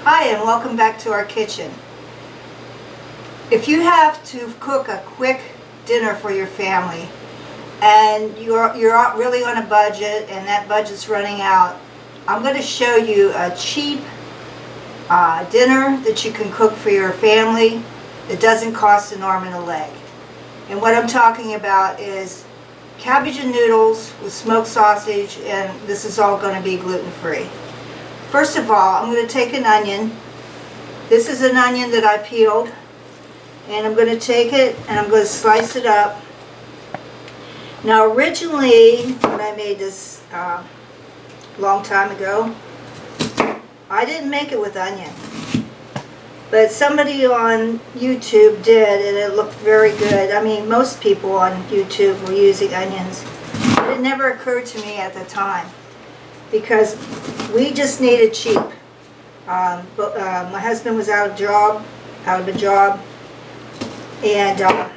Hi, and welcome back to our kitchen. If you have to cook a quick dinner for your family and you're really on a budget and that budget's running out, I'm going to show you a cheap dinner that you can cook for your family that doesn't cost an arm and a leg. And what I'm talking about is cabbage and noodles with smoked sausage, and this is all going to be gluten-free. First of all, I'm going to take an onion. This is an onion that I peeled, and I'm going to take it and I'm going to slice it up. Now originally, when I made this a long time ago, I didn't make it with onion. But somebody on YouTube did, and it looked very good. I mean, most people on YouTube were using onions. But it never occurred to me at the time, because we just needed cheap. My husband was out of a job, and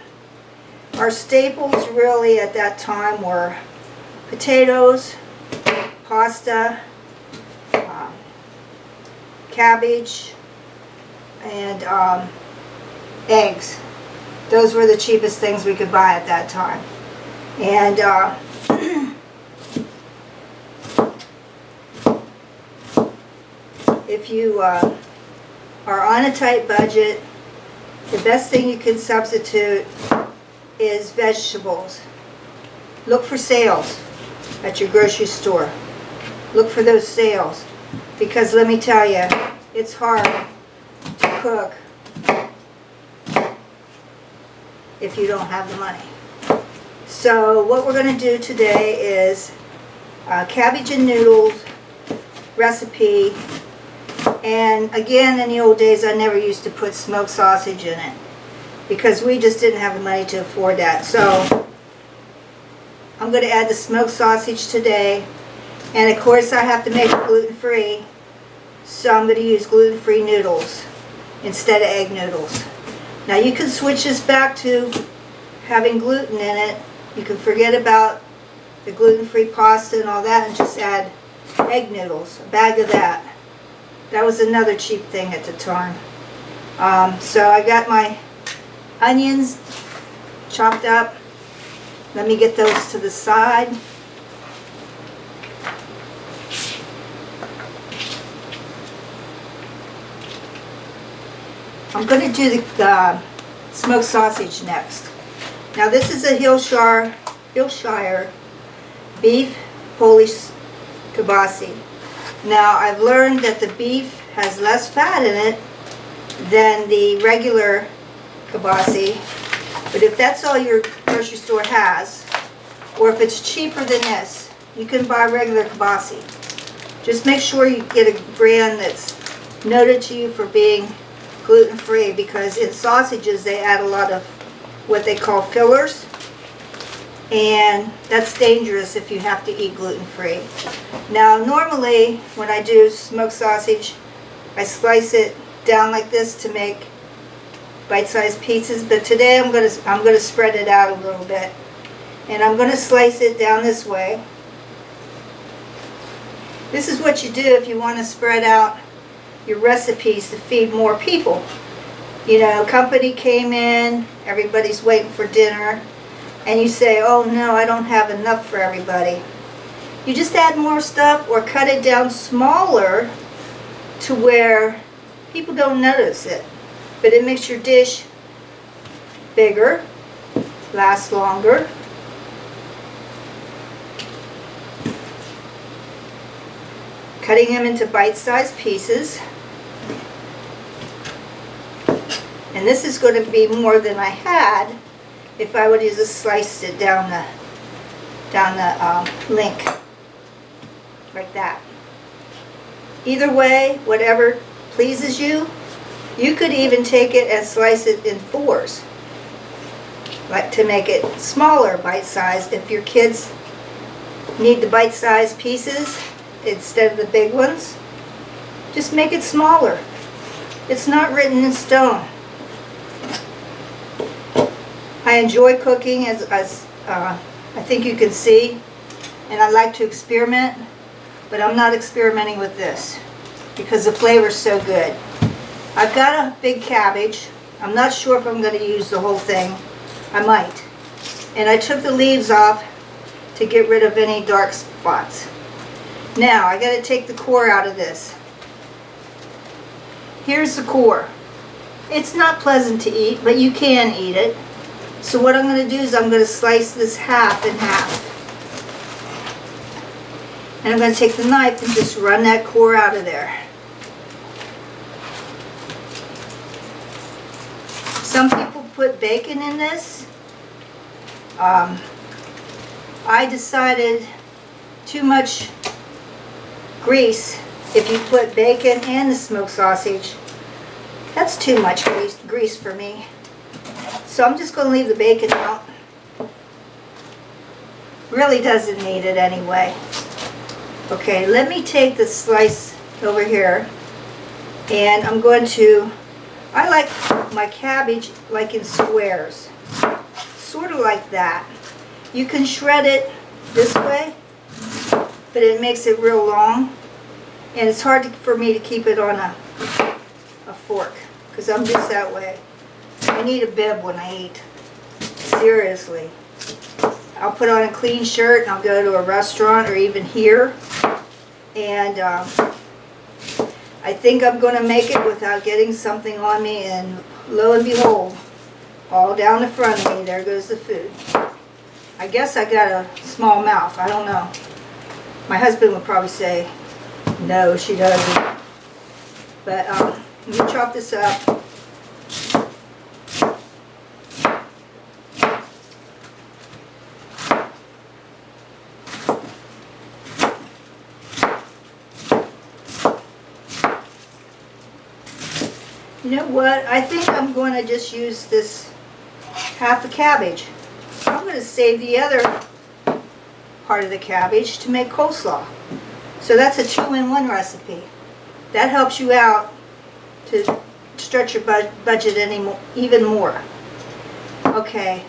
our staples really at that time were potatoes, pasta, cabbage, and eggs. Those were the cheapest things we could buy at that time. And if you are on a tight budget, the best thing you can substitute is vegetables. Look for sales at your grocery store. Look for those sales, because let me tell you, it's hard to cook if you don't have the money. So what we're going to do today is cabbage and noodles recipe. And again, in the old days, I never used to put smoked sausage in it because we just didn't have the money to afford that. So I'm going to add the smoked sausage today. And of course, I have to make it gluten-free. So I'm going to use gluten-free noodles instead of egg noodles. Now you can switch this back to having gluten in it. You can forget about the gluten-free pasta and all that and just add egg noodles, a bag of that. That was another cheap thing at the time. So I got my onions chopped up. Let me get those to the side. I'm going to do the smoked sausage next. Now this is a Hillshire beef Polish kielbasa. Now I've learned that the beef has less fat in it than the regular kielbasa, but if that's all your grocery store has, or if it's cheaper than this, you can buy regular kielbasa. Just make sure you get a brand that's noted to you for being gluten-free, because in sausages they add a lot of what they call fillers, and that's dangerous if you have to eat gluten-free. Now normally when I do smoked sausage, I slice it down like this to make bite-sized pieces, but today I'm going to spread it out a little bit, and I'm going to slice it down this way. This is what you do if you want to spread out your recipes to feed more people. You know, company came in, everybody's waiting for dinner, and you say, oh no, I don't have enough for everybody. You just add more stuff or cut it down smaller to where people don't notice it, but it makes your dish bigger, last longer. Cutting them into bite-sized pieces. And this is going to be more than I had if I would have just sliced it down the link, like that. Either way, whatever pleases you. You could even take it and slice it in fours, like to make it smaller bite-sized. If your kids need the bite-sized pieces instead of the big ones, just make it smaller. It's not written in stone. I enjoy cooking, as I think you can see, and I like to experiment, but I'm not experimenting with this. because the flavor's so good. I've got a big cabbage. I'm not sure if I'm going to use the whole thing. I might. And I took the leaves off to get rid of any dark spots. Now I got to take the core out of this. Here's the core. It's not pleasant to eat, but you can eat it. So what I'm going to do is I'm going to slice this half in half. And I'm going to take the knife and just run that core out of there. Some people put bacon in this. I decided too much grease, if you put bacon and the smoked sausage, that's too much grease for me. So I'm just going to leave the bacon out. Really doesn't need it anyway. Okay, let me take the slice over here, and I'm going to, I like my cabbage like in squares, sort of like that. You can shred it this way, but it makes it real long, and it's hard for me to keep it on a fork, because I'm just that way. I need a bib when I eat. Seriously. I'll put on a clean shirt and I'll go to a restaurant or even here, and I think I'm going to make it without getting something on me, and lo and behold, all down the front of me, there goes the food. I guess I got a small mouth. I don't know. My husband would probably say, no, she doesn't. But let me chop this up. You know what? I think I'm going to just use this half a cabbage. I'm going to save the other part of the cabbage to make coleslaw. So that's a 2-in-1 recipe. That helps you out to stretch your budget even more. Okay,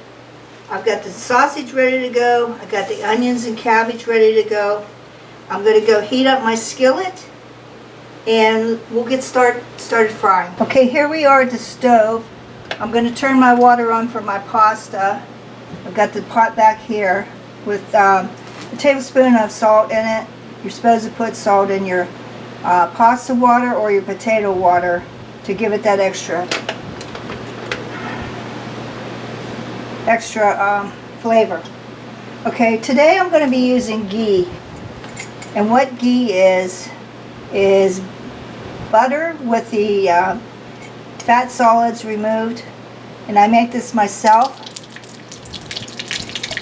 I've got the sausage ready to go. I've got the onions and cabbage ready to go. I'm going to go heat up my skillet, and we'll get started frying. Okay, here we are at the stove. I'm going to turn my water on for my pasta. I've got the pot back here with a tablespoon of salt in it. You're supposed to put salt in your pasta water or your potato water to give it that extra flavor. Okay, today I'm going to be using ghee. And what ghee is butter with the fat solids removed. And I make this myself.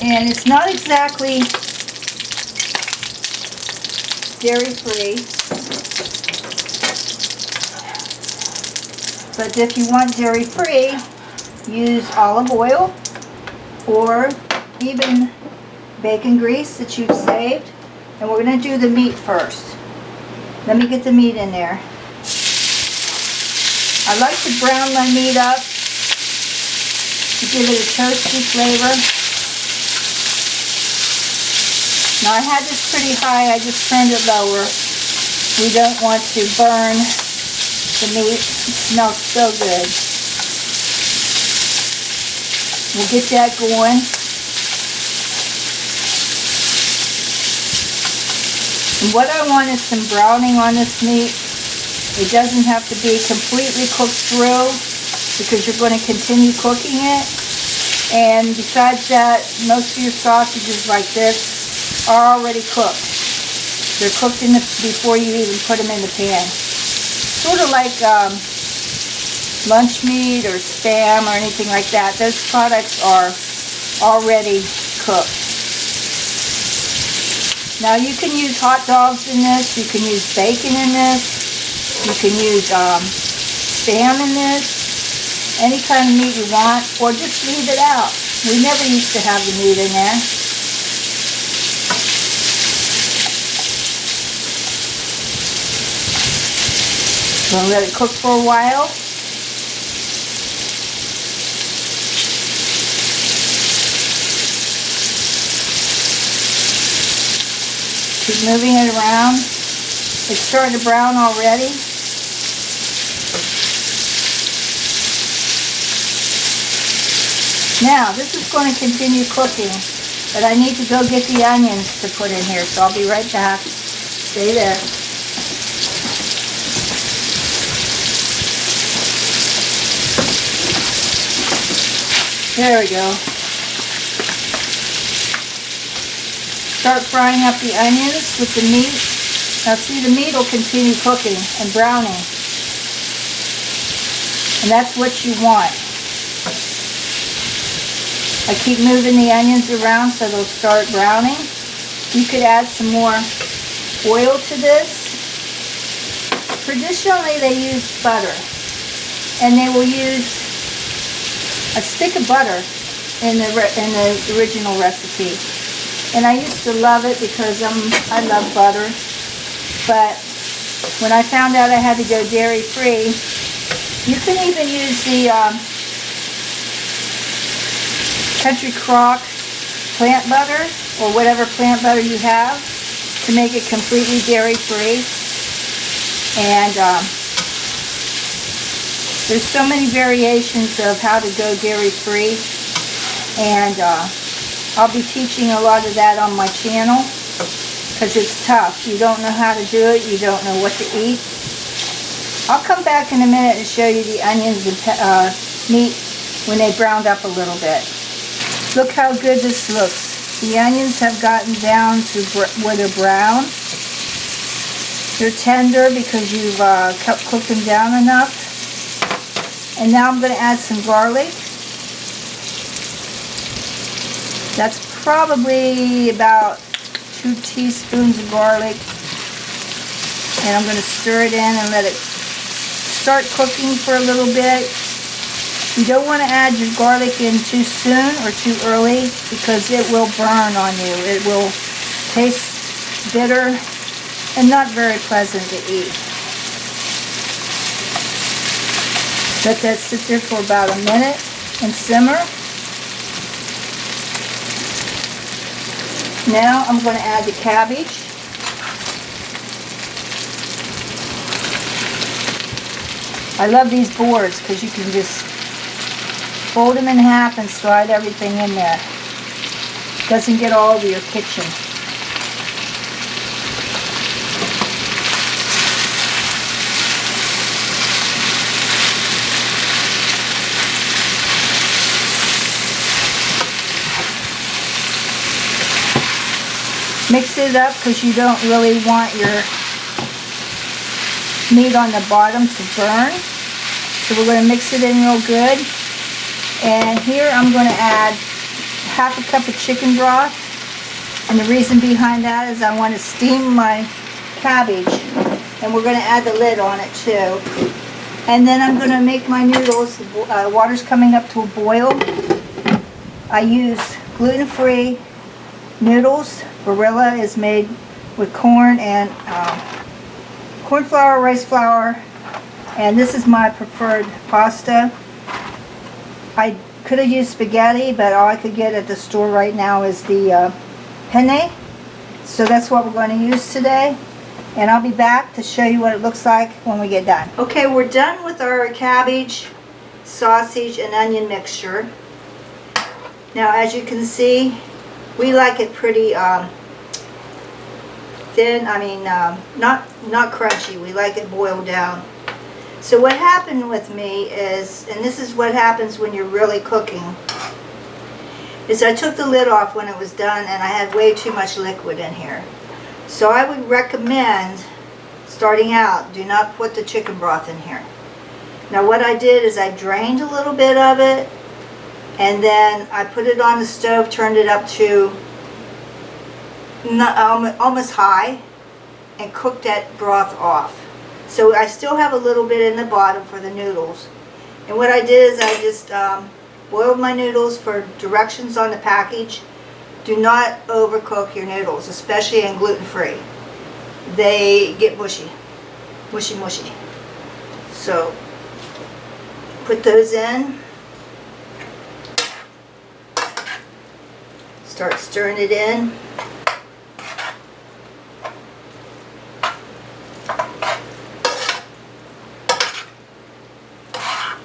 And it's not exactly dairy-free, but if you want dairy-free, use olive oil or even bacon grease that you've saved. And we're going to do the meat first. Let me get the meat in there. I like to brown my meat up to give it a toasty flavor. Now I had this pretty high, I just turned it lower. We don't want to burn the meat. It smells so good. We'll get that going. And what I want is some browning on this meat. It doesn't have to be completely cooked through because you're going to continue cooking it. And besides that, most of your sausages like this are already cooked. They're cooked before you even put them in the pan. Sort of like lunch meat or Spam or anything like that. Those products are already cooked. Now you can use hot dogs in this. You can use bacon in this. You can use Spam in this. Any kind of meat you want, or just leave it out. We never used to have the meat in there. We'll let it cook for a while. Keep moving it around. It's starting to brown already. Now, this is going to continue cooking, but I need to go get the onions to put in here, so I'll be right back. Stay there. There we go. Start frying up the onions with the meat. Now see, the meat will continue cooking and browning. And that's what you want. I keep moving the onions around so they'll start browning. You could add some more oil to this. Traditionally they use butter. And they will use a stick of butter in the original recipe. And I used to love it because I love butter. But when I found out I had to go dairy free, you can even use the Country Crock plant butter or whatever plant butter you have to make it completely dairy free. And there's so many variations of how to go dairy free, and I'll be teaching a lot of that on my channel because it's tough. You don't know how to do it, you don't know what to eat. I'll come back in a minute and show you the onions and meat when they browned up a little bit. Look how good this looks. The onions have gotten down to where they're brown. They're tender because you've cooked them down enough. And now I'm going to add some garlic. That's probably about 2 teaspoons of garlic. And I'm going to stir it in and let it start cooking for a little bit. You don't want to add your garlic in too soon or too early because it will burn on you. It will taste bitter and not very pleasant to eat. Let that sit there for about a minute and simmer. Now I'm going to add the cabbage. I love these boards because you can just fold them in half and slide everything in there. Doesn't get all over your kitchen. Mix it up because you don't really want your meat on the bottom to burn. So we're going to mix it in real good. And here I'm going to add half a cup of chicken broth. And the reason behind that is I want to steam my cabbage. And we're going to add the lid on it too. And then I'm going to make my noodles. The water's coming up to a boil. I use gluten-free noodles. Barilla is made with corn and corn flour, rice flour, and this is my preferred pasta. I could have used spaghetti, but all I could get at the store right now is the penne. So that's what we're going to use today. And I'll be back to show you what it looks like when we get done. Okay, we're done with our cabbage, sausage, and onion mixture. Now, as you can see, we like it pretty thin. I mean, not crunchy. We like it boiled down. So what happened with me is, and this is what happens when you're really cooking, is I took the lid off when it was done and I had way too much liquid in here. So I would recommend, starting out, do not put the chicken broth in here. Now what I did is I drained a little bit of it, and then I put it on the stove, turned it up to almost high, and cooked that broth off. So I still have a little bit in the bottom for the noodles. And what I did is I just boiled my noodles for directions on the package. Do not overcook your noodles, especially in gluten-free. They get mushy. Mushy. So put those in. Start stirring it in.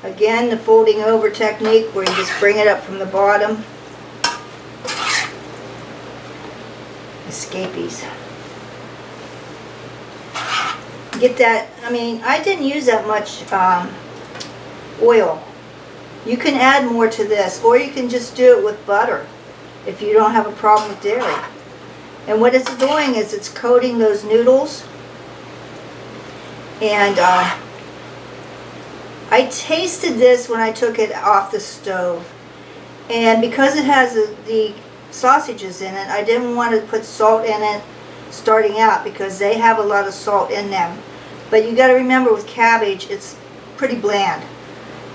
Again, the folding over technique where you just bring it up from the bottom. Escapees. Get that, I mean, I didn't use that much oil. You can add more to this, or you can just do it with butter if you don't have a problem with dairy. And what it's doing is it's coating those noodles. And I tasted this when I took it off the stove, and because it has the sausages in it, I didn't want to put salt in it starting out because they have a lot of salt in them. But you got to remember, with cabbage, it's pretty bland.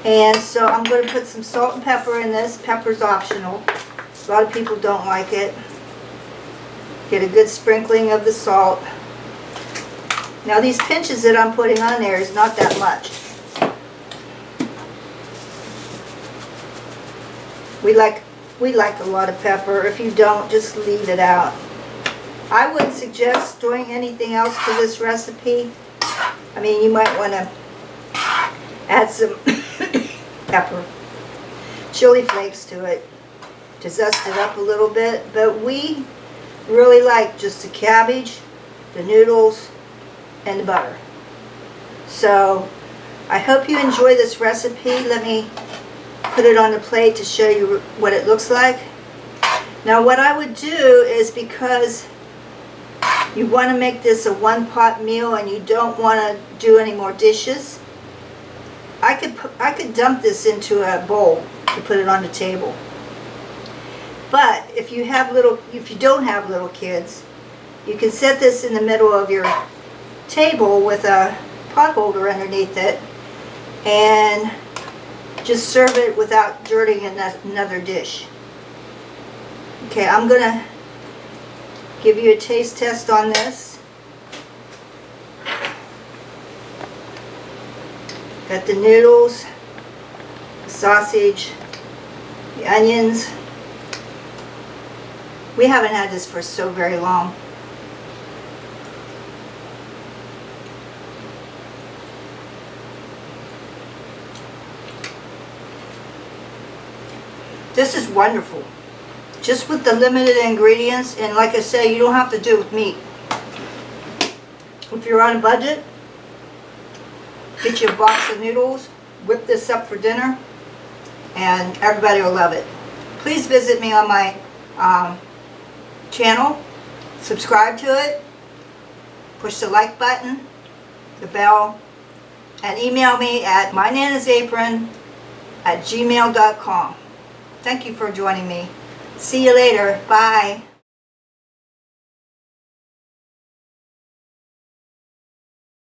And so I'm going to put some salt and pepper in this. Pepper's optional. A lot of people don't like it. Get a good sprinkling of the salt. Now these pinches that I'm putting on there is not that much. We like a lot of pepper. If you don't, just leave it out. I wouldn't suggest doing anything else to this recipe. I mean, you might want to add some pepper, chili flakes to it to zest it up a little bit. But we really like just the cabbage, the noodles, and the butter. So I hope you enjoy this recipe. Let me put it on the plate to show you what it looks like. Now what I would do is, because you want to make this a one-pot meal and you don't want to do any more dishes, I could dump this into a bowl to put it on the table. But if you don't have little kids, you can set this in the middle of your table with a pot holder underneath it and just serve it without dirtying another dish. Okay, I'm gonna give you a taste test on this. Got the noodles, the sausage, the onions. We haven't had this for so very long. This is wonderful. Just with the limited ingredients, and like I say, you don't have to do it with meat. If you're on a budget, get you a box of noodles, whip this up for dinner, and everybody will love it. Please visit me on my channel, subscribe to it, push the like button, the bell, and email me at mynanasapron@gmail.com. Thank you for joining me. See you later. Bye.